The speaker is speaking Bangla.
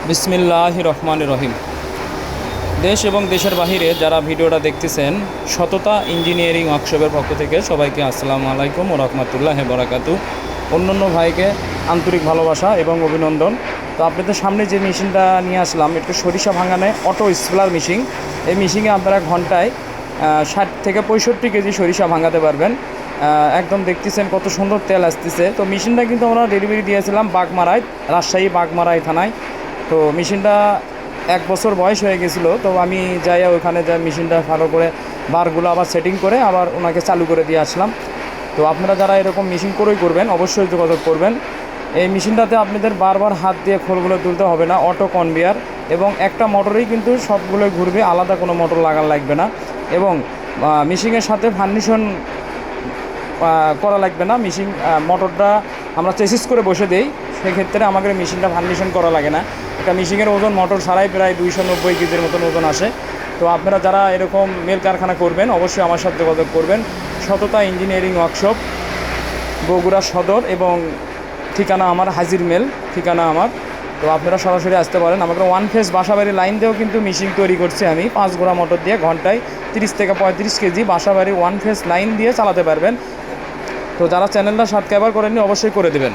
বিসমিল্লাহির রহমানির রহিম। দেশ এবং দেশের বাহিরে যারা ভিডিওটা দেখতেছেন, সততা ইঞ্জিনিয়ারিং ওয়ার্কশপের পক্ষ থেকে সবাইকে আসসালামু আলাইকুম ও রহমতুল্লাহি বারাকাতু। অন্যান্য ভাইকে আন্তরিক ভালোবাসা এবং অভিনন্দন। তো আপনাদের সামনে যে মেশিনটা নিয়ে আসলাম, একটু সরিষা ভাঙানে অটো স্প্লার মেশিন। এই মেশিনে আপনারা ঘন্টায় 60 থেকে 65 কেজি সরিষা ভাঙাতে পারবেন। একদম দেখতেছেন কত সুন্দর তেল আসতেছে। তো মেশিনটা কিন্তু আমরা ডেলিভারি দিয়েছিলাম বাগমারায়, রাজশাহী বাগমারায় থানায়। তো মেশিনটা 1 বছর বয়স হয়ে গেছিলো। তো আমি যাই ওখানে যাই মেশিনটা ভালো করে বারগুলো আবার সেটিং করে আবার ওনাকে চালু করে দিয়ে আসলাম। তো আপনারা যারা এরকম মেশিন করেই করবেন অবশ্যই যোগাযোগ করবেন। এই মেশিনটাতে আপনাদের বারবার হাত দিয়ে খোলগুলো তুলতে হবে না, অটো কনভেয়ার, এবং একটা মোটরেই কিন্তু সবগুলো ঘুরবে, আলাদা কোনো মোটর লাগানো লাগবে না। এবং মেশিনের সাথে ফার্নিশন করা লাগবে না। মেশিন মোটরটা আমরা চেসিস করে বসে দেই, সেক্ষেত্রে আমাদের মেশিনটা ফার্নিশন করা লাগে না। একটা মেশিনের ওজন মোটর ছাড়াই প্রায় 290 কেজির মতন ওজন আসে। তো আপনারা যারা এরকম মেল কারখানা করবেন অবশ্যই আমার সাথে যোগাযোগ করবেন। সততা ইঞ্জিনিয়ারিং ওয়ার্কশপ, বগুড়া সদর, এবং ঠিকানা আমার হাজির মেল, ঠিকানা আমার। তো আপনারা সরাসরি আসতে পারেন। আমাদের ওয়ান ফেজ বাসাবাড়ি লাইন দিয়েও কিন্তু মেশিন তৈরি করছি আমি, 5 গোড়া মোটর দিয়ে ঘন্টায় 30 থেকে 35 কেজি বাসাবাড়ি ওয়ান ফেজ লাইন দিয়ে চালাতে পারবেন। তো যারা চ্যানেলটা সাবস্ক্রাইব করেননি অবশ্যই করে দেবেন।